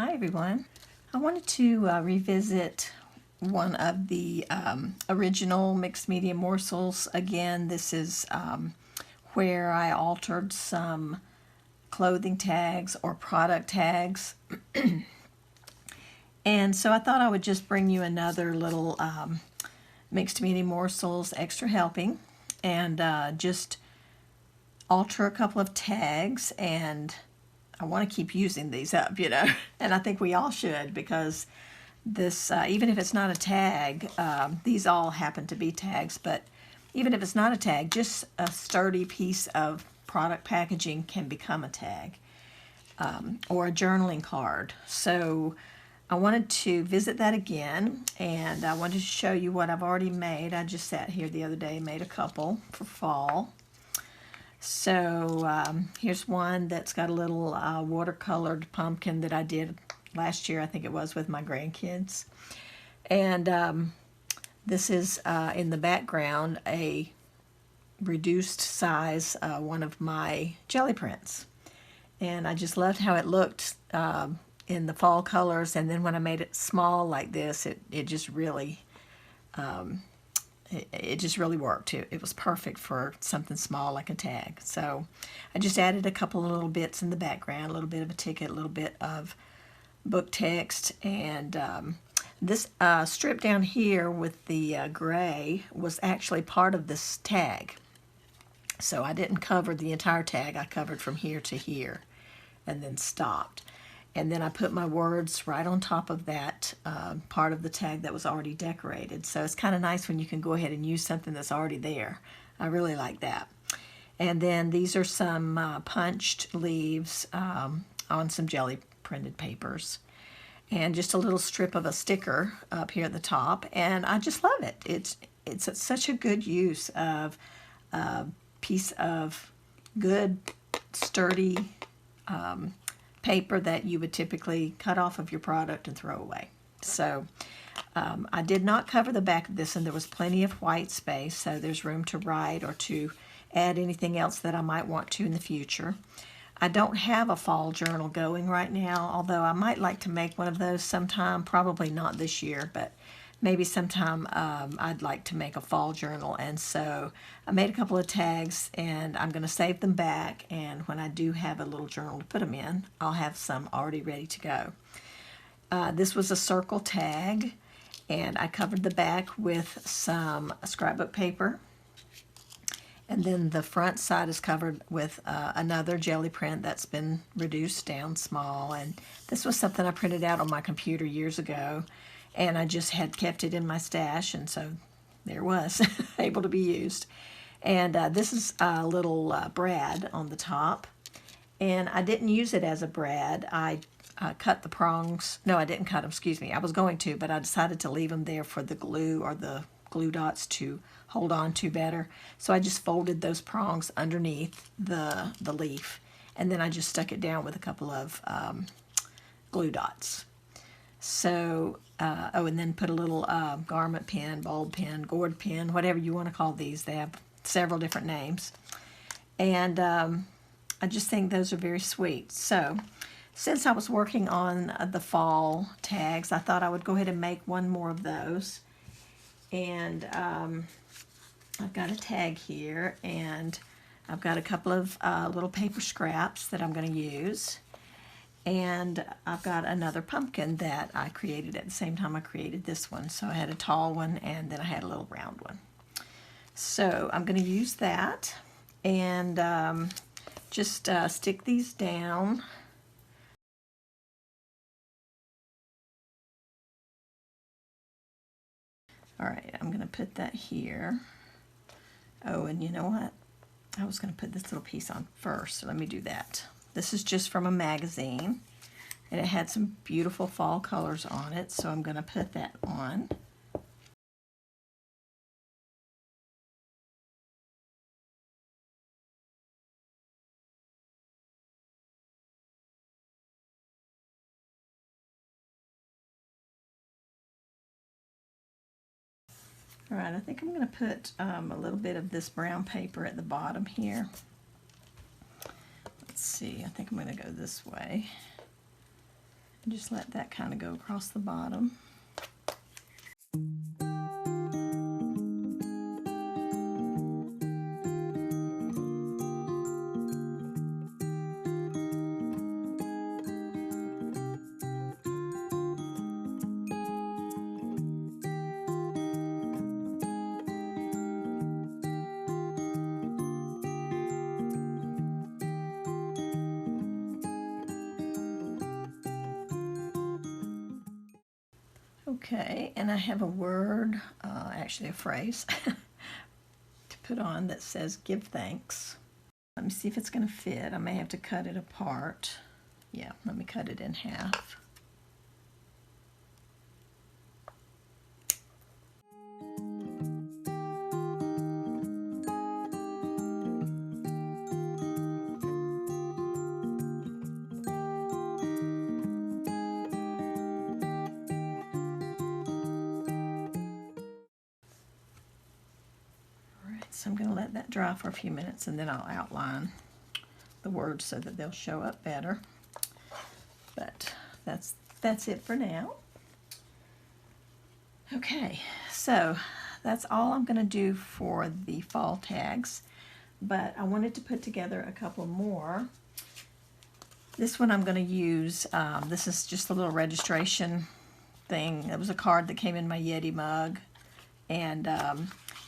Hi everyone. I wanted to revisit one of the original Mixed Media Morsels. Again, this is where I altered some clothing tags or product tags. And so I thought I would just bring you another little Mixed Media Morsels extra helping and just alter a couple of tags, and I want to keep using these up, and I think we all should, because this, even if it's not a tag, these all happen to be tags, but even if it's not a tag, just a sturdy piece of product packaging can become a tag, or a journaling card. So I wanted to visit that again, and I wanted to show you what I've already made. I just sat here the other day and made a couple for fall. So here's one that's got a little watercolored pumpkin that I did last year, I think it was, with my grandkids. And this is in the background a reduced size one of my jelly prints. And I just loved how it looked in the fall colors, and then when I made it small like this, it just really it just really worked. It was perfect for something small like a tag. So I just added a couple of little bits in the background, a little bit of a ticket, a little bit of book text, and this strip down here with the gray was actually part of this tag. So I didn't cover the entire tag. I covered from here to here and then stopped. And then I put my words right on top of that part of the tag that was already decorated. So it's kind of nice when you can go ahead and use something that's already there. I really like that. And then these are some punched leaves on some jelly printed papers. And just a little strip of a sticker up here at the top. And I just love it. It's such a good use of a piece of good, sturdy paper that you would typically cut off of your product and throw away. So I did not cover the back of this, and there was plenty of white space, so there's room to write or to add anything else that I might want to in the future. I don't have a fall journal going right now, although I might like to make one of those sometime, probably not this year, but maybe sometime I'd like to make a fall journal. And so I made a couple of tags, and I'm going to save them back, and when I do have a little journal to put them in, I'll have some already ready to go. This was a circle tag, and I covered the back with some scrapbook paper, and then the front side is covered with another jelly print that's been reduced down small. And this was something I printed out on my computer years ago, and I just had kept it in my stash, and so there it was, able to be used. And this is a little brad on the top, and I didn't use it as a brad. I cut the prongs. No, I didn't cut them, excuse me. I was going to, but I decided to leave them there for the glue or the glue dots to hold on to better. So I just folded those prongs underneath the leaf, and then I just stuck it down with a couple of glue dots. So, oh, and then put a little garment pin, bulb pin, gourd pin, whatever you want to call these. They have several different names. And I just think those are very sweet. So, since I was working on the fall tags, I thought I would go ahead and make one more of those. And I've got a tag here, and I've got a couple of little paper scraps that I'm going to use. And I've got another pumpkin that I created at the same time I created this one. So I had a tall one, and then I had a little round one. So I'm going to use that, and just stick these down. All right, I'm going to put that here. Oh, and you know what? I was going to put this little piece on first, so let me do that. This is just from a magazine, and it had some beautiful fall colors on it, so I'm going to put that on. All right, I think I'm going to put a little bit of this brown paper at the bottom here. Let's see, I think I'm going to go this way. Just let that kind of go across the bottom. Okay, and I have a word, actually a phrase, to put on that says give thanks. Let me see if it's going to fit. I may have to cut it apart. Yeah, let me cut it in half. So I'm going to let that dry for a few minutes and then I'll outline the words so that they'll show up better. But that's it for now. Okay, so that's all I'm going to do for the fall tags, but I wanted to put together a couple more. This one I'm going to use, this is just a little registration thing. It was a card that came in my Yeti mug, and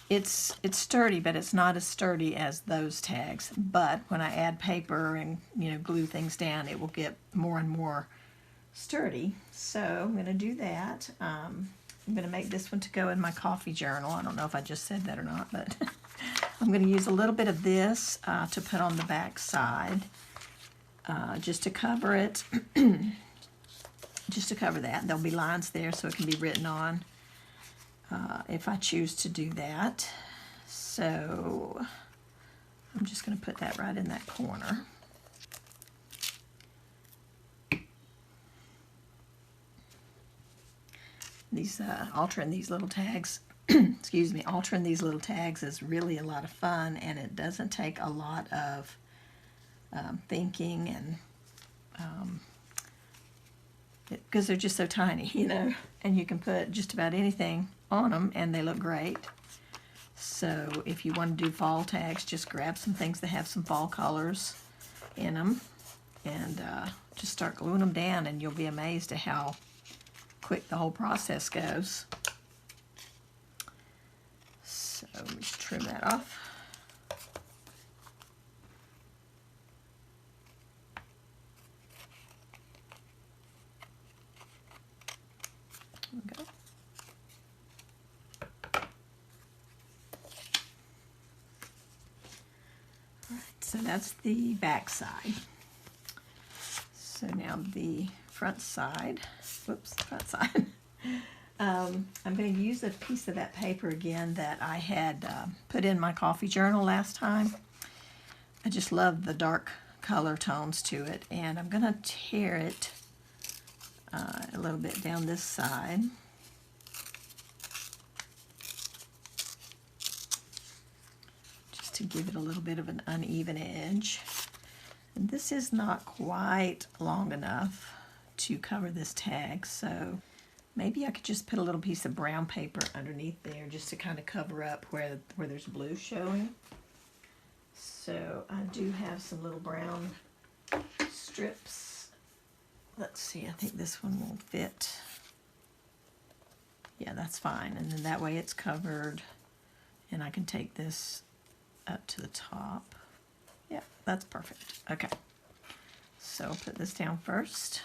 it's sturdy, but it's not as sturdy as those tags. But when I add paper and glue things down, it will get more and more sturdy. So I'm going to do that. I'm going to make this one to go in my coffee journal. I don't know if I just said that or not, but I'm going to use a little bit of this to put on the back side, just to cover it, just to cover that. There'll be lines there so it can be written on if I choose to do that. So I'm just going to put that right in that corner. These altering these little tags, excuse me, altering these little tags is really a lot of fun, and it doesn't take a lot of thinking, and because they're just so tiny, and you can put just about anything on them and they look great. So if you want to do fall tags, just grab some things that have some fall colors in them and just start gluing them down, and you'll be amazed at how quick the whole process goes. So let me just trim that off. There we go. All right, so that's the back side. So now the front side. Whoops, front side. I'm going to use a piece of that paper again that I had put in my coffee journal last time. I just love the dark color tones to it, and I'm going to tear it a little bit down this side. Just to give it a little bit of an uneven edge. And this is not quite long enough to cover this tag, so maybe I could just put a little piece of brown paper underneath there just to kind of cover up where there's blue showing. So I do have some little brown strips. Let's see, I think this one will fit. Yeah, that's fine, and then that way it's covered, and I can take this up to the top. Yeah, that's perfect. Okay, so I'll put this down first.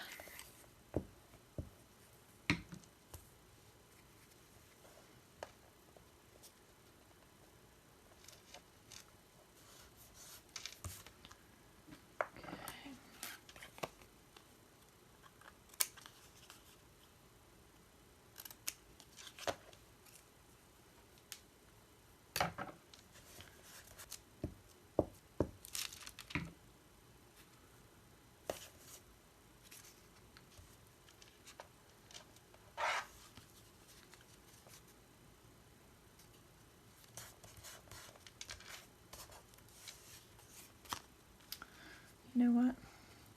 You know what?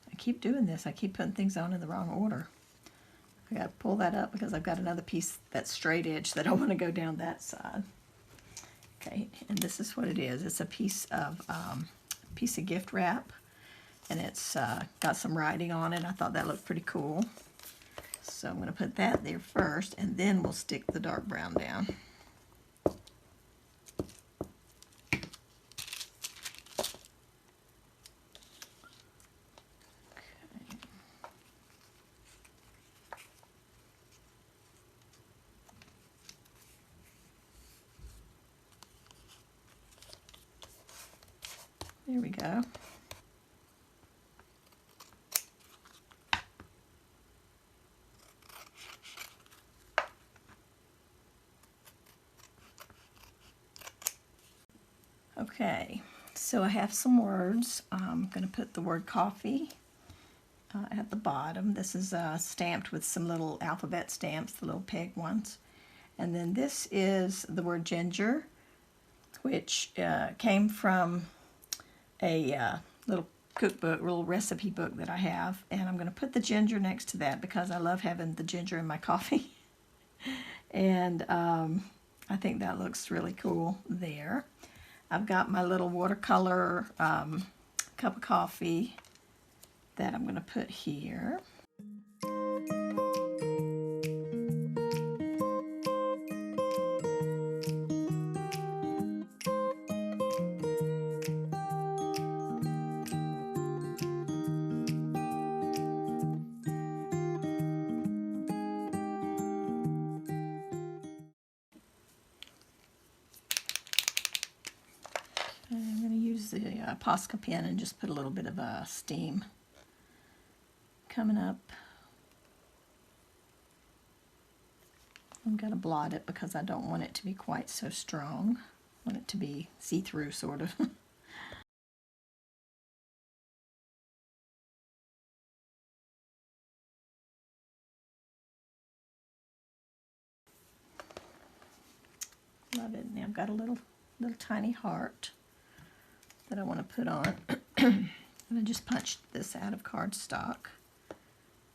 I keep doing this. I keep putting things on in the wrong order. I got to pull that up because I've got another piece that's straight edge that I want to go down that side. Okay, and this is what it is. It's a piece of gift wrap, and it's got some writing on it. I thought that looked pretty cool. So I'm going to put that there first, and then we'll stick the dark brown down. There we go. Okay, so I have some words. I'm going to put the word coffee at the bottom. This is stamped with some little alphabet stamps, the little peg ones. And then this is the word ginger, which came from a little cookbook, little recipe book that I have, and I'm going to put the ginger next to that because I love having the ginger in my coffee. And I think that looks really cool there. I've got my little watercolor cup of coffee that I'm going to put here. I'm going to use the Posca pen and just put a little bit of steam coming up. I'm going to blot it because I don't want it to be quite so strong. I want it to be see-through, sort of. Love it. Now I've got a little tiny heart that I want to put on. And I just punched this out of cardstock.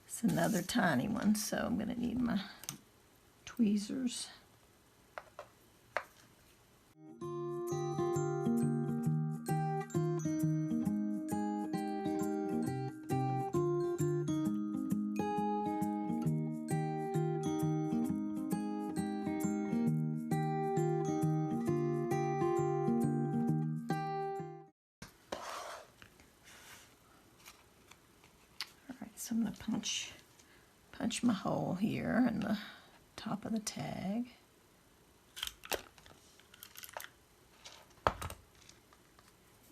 It's another tiny one, so I'm going to need my tweezers. So I'm going to punch my hole here in the top of the tag.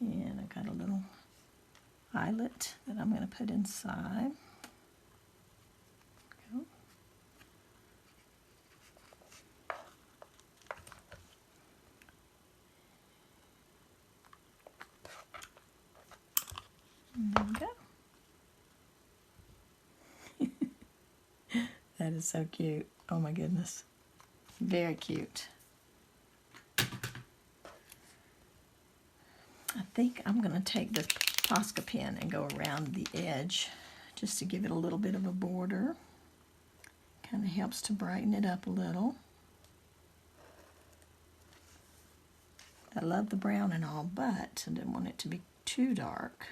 And I've got a little eyelet that I'm going to put inside. Go. And there we go. That is so cute. Oh my goodness. Very cute. I think I'm going to take the Posca pen and go around the edge just to give it a little bit of a border. Kind of helps to brighten it up a little. I love the brown and all, but I didn't want it to be too dark.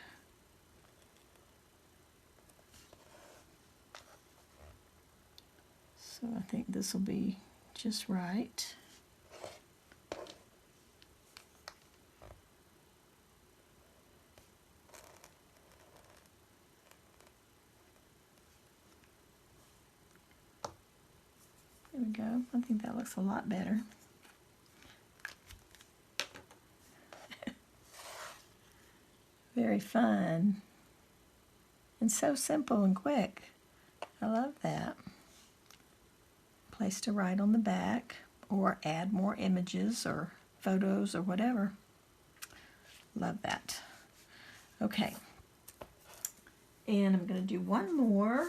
So I think this will be just right. There we go. I think that looks a lot better. Very fun. And so simple and quick. I love that. Place to write on the back or add more images or photos or whatever. Love that. Okay. And I'm going to do one more.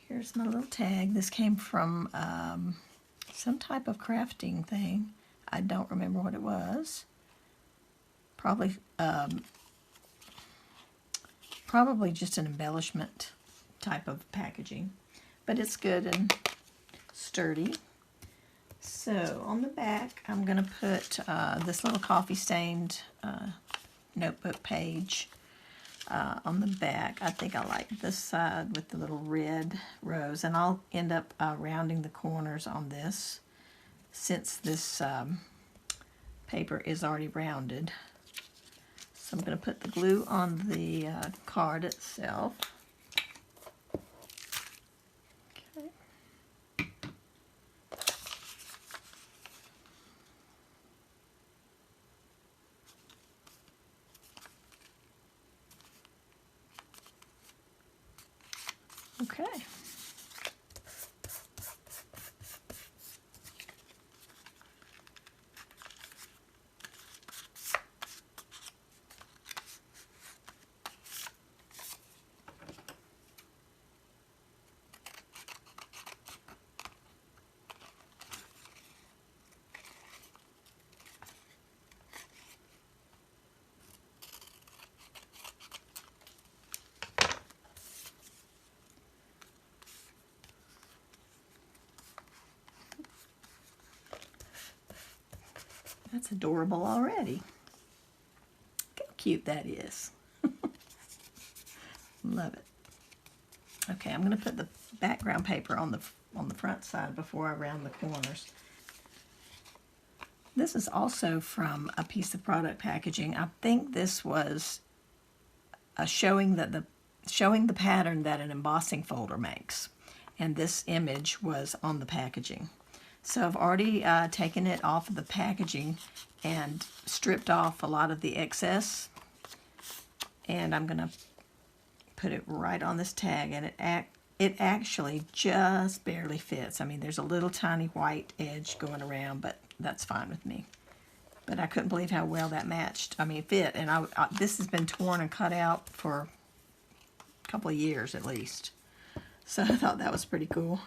Here's my little tag. This came from some type of crafting thing. I don't remember what it was. Probably just an embellishment type of packaging, but it's good and sturdy. So on the back, I'm going to put this little coffee stained notebook page on the back. I think I like this side with the little red rose, and I'll end up rounding the corners on this since this paper is already rounded. So I'm going to put the glue on the card itself. Okay. That's adorable already. Look how cute that is. Love it. Okay, I'm going to put the background paper on the front side before I round the corners. This is also from a piece of product packaging. I think this was showing the pattern that an embossing folder makes, and this image was on the packaging. So I've already taken it off of the packaging and stripped off a lot of the excess, and I'm going to put it right on this tag, and it actually just barely fits. I mean, there's a little tiny white edge going around, but that's fine with me. But I couldn't believe how well that matched. I mean, it fit, and this has been torn and cut out for a couple of years at least. So I thought that was pretty cool.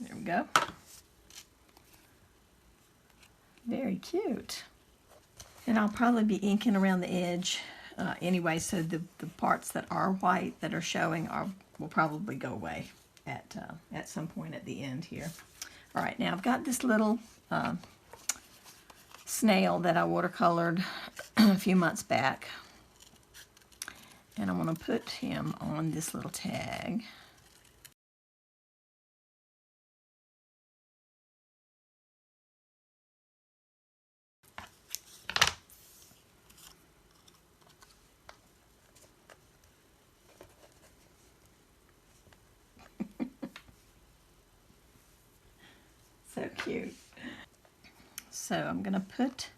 There we go. Very cute. And I'll probably be inking around the edge anyway, so the parts that are white that are showing will probably go away at some point at the end here. All right, now I've got this little snail that I watercolored a few months back, and I'm going to put him on this little tag. So cute. So I'm going to put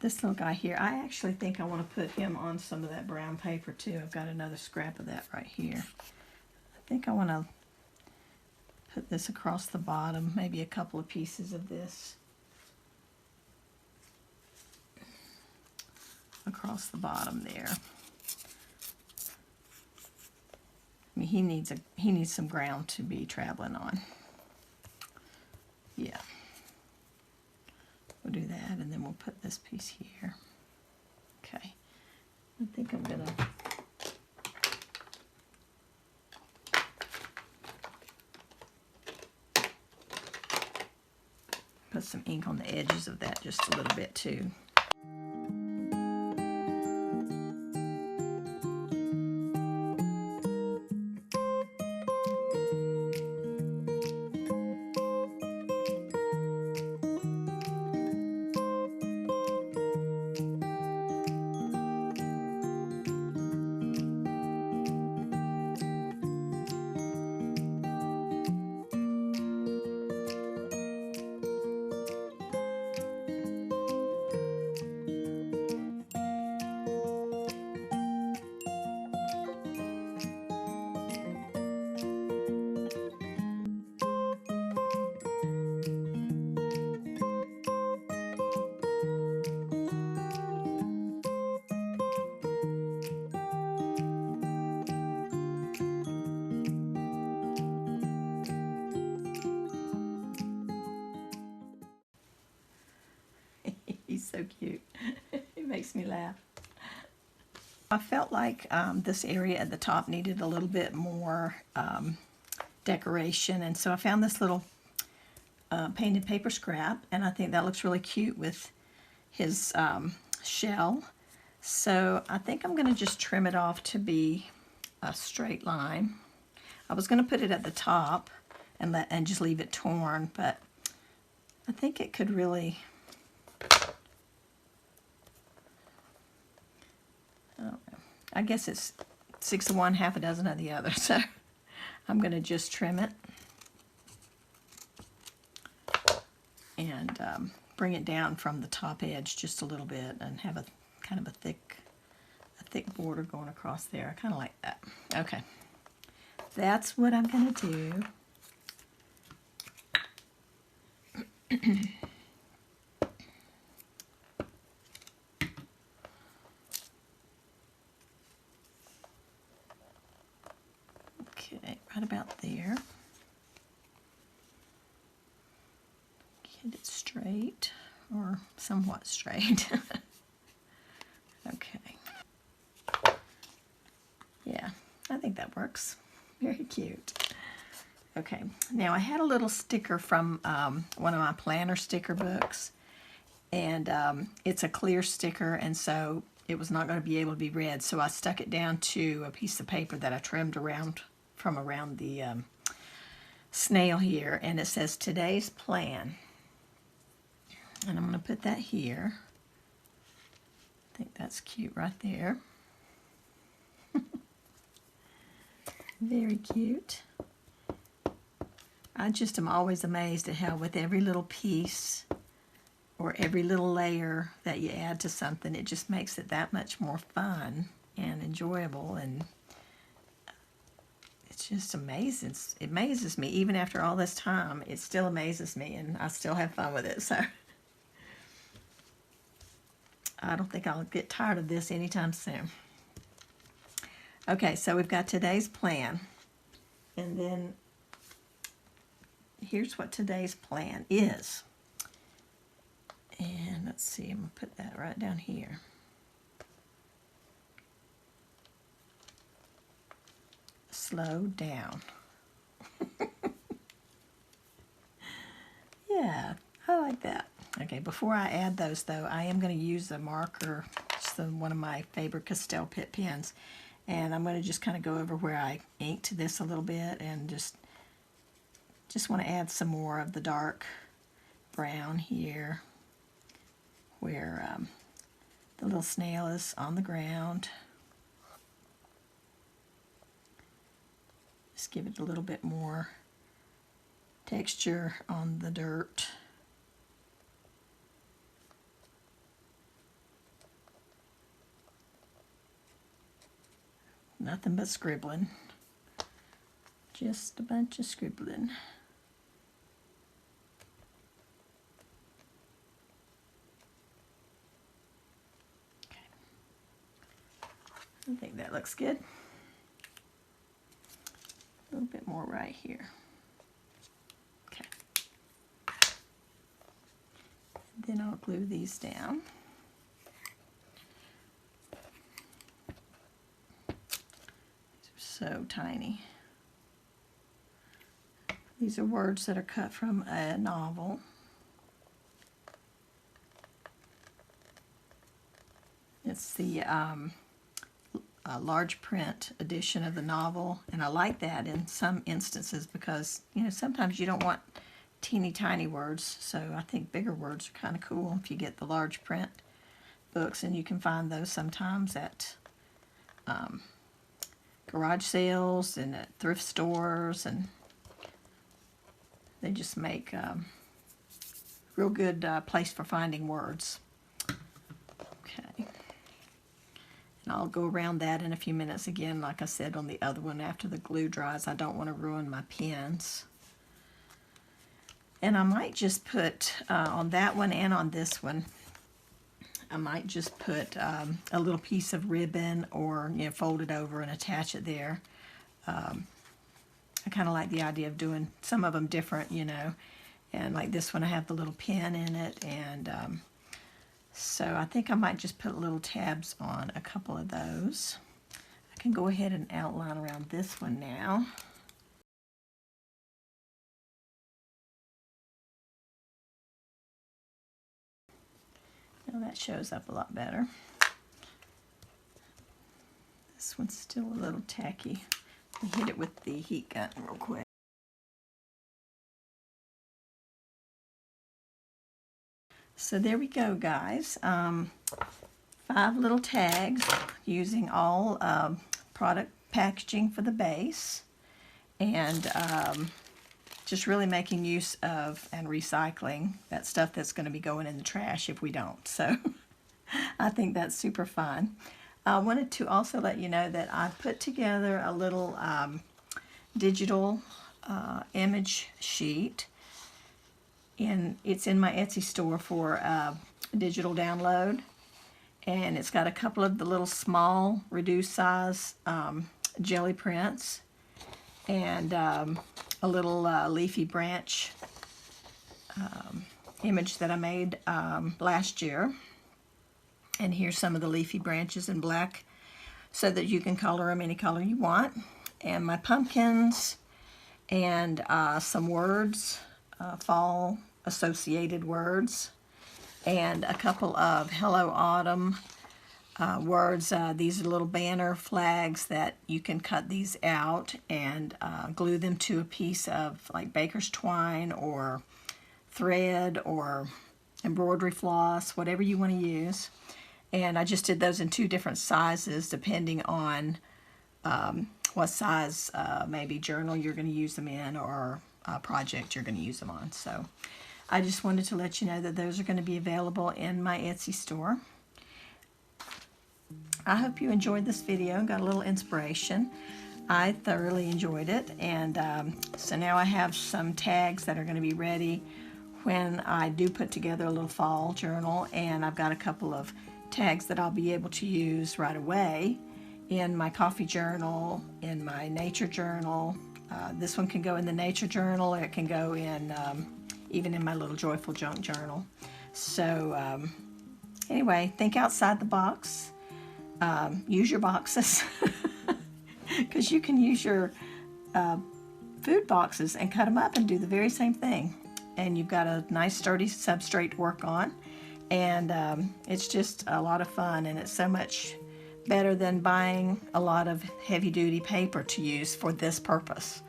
this little guy here. I actually think I want to put him on some of that brown paper too. I've got another scrap of that right here. I think I want to put this across the bottom, maybe a couple of pieces of this across the bottom there. I mean, he needs some ground to be traveling on. Yeah. We'll do that, and then we'll put this piece here. Okay. I think I'm gonna put some ink on the edges of that just a little bit too. so cute. It makes me laugh. I felt like this area at the top needed a little bit more decoration, and so I found this little painted paper scrap, and I think that looks really cute with his shell. So I think I'm going to just trim it off to be a straight line. I was going to put it at the top and just leave it torn, but I think it could really, I guess it's 6 of one, half a dozen of the other, so I'm going to just trim it and bring it down from the top edge just a little bit and have a kind of a thick border going across there. I kind of like that. Okay, that's what I'm going to do. Okay, right about there. Get it straight, or somewhat straight. Okay. Yeah, I think that works. Very cute. Okay, now I had a little sticker from one of my planner sticker books, and it's a clear sticker, and so it was not going to be able to be read, so I stuck it down to a piece of paper that I trimmed around the snail here, and it says today's plan, and I'm going to put that here. I think that's cute right there. Very cute. I just am always amazed at how with every little piece or every little layer that you add to something, it just makes it that much more fun and enjoyable, and it's just amazing. It amazes me. Even after all this time, it still amazes me, and I still have fun with it, so I don't think I'll get tired of this anytime soon. Okay, so we've got today's plan, and then here's what today's plan is. And let's see, I'm going to put that right down here. Slow down. Yeah, I like that. Okay, before I add those though, I am going to use a marker, just one of my Faber-Castell Pitt pens, and I'm going to just kind of go over where I inked this a little bit, and just want to add some more of the dark brown here where the little snail is on the ground. Just give it a little bit more texture on the dirt. Nothing but scribbling. Just a bunch of scribbling. Okay. I think that looks good. A little bit more right here. Okay. Then I'll glue these down. So tiny. These are words that are cut from a novel. It's the large print edition of the novel, and I like that in some instances because, you know, sometimes you don't want teeny tiny words, so I think bigger words are kind of cool if you get the large print books, and you can find those sometimes at garage sales and at thrift stores, and they just make real good place for finding words. Okay, and I'll go around that in a few minutes again, like I said on the other one. After the glue dries, I don't want to ruin my pens. And I might just put on that one and on this one, I might just put a little piece of ribbon, or, you know, fold it over and attach it there. I kind of like the idea of doing some of them different, you know. And like this one, I have the little pin in it, and So I think I might just put little tabs on a couple of those. I can go ahead and outline around this one now. Now that shows up a lot better. This one's still a little tacky. Let me hit it with the heat gun real quick. So there we go, guys. 5 little tags using all product packaging for the base, and just really making use of and recycling that stuff that's going to be going in the trash if we don't. So I think that's super fun. I wanted to also let you know that I put together a little digital image sheet. It's in my Etsy store for digital download, and it's got a couple of the little small reduced size jelly prints, and a little leafy branch image that I made last year. And here's some of the leafy branches in black so that you can color them any color you want. And my pumpkins and some words, fall associated words, and a couple of Hello Autumn words. These are little banner flags that you can cut these out and glue them to a piece of like baker's twine or thread or embroidery floss, whatever you want to use. And I just did those in 2 different sizes depending on what size maybe journal you're going to use them in, or project you're going to use them on. So I just wanted to let you know that those are going to be available in my Etsy store. I hope you enjoyed this video and got a little inspiration. I thoroughly enjoyed it, and so now I have some tags that are going to be ready when I do put together a little fall journal, and I've got a couple of tags that I'll be able to use right away in my coffee journal, in my nature journal. This one can go in the nature journal, or it can go in even in my little joyful junk journal. So anyway, think outside the box. Use your boxes, because you can use your food boxes and cut them up and do the very same thing. And you've got a nice sturdy substrate to work on. And it's just a lot of fun, and it's so much better than buying a lot of heavy-duty paper to use for this purpose.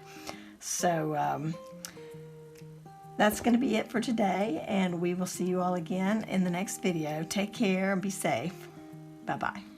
So that's going to be it for today, and we will see you all again in the next video. Take care and be safe. Bye-bye.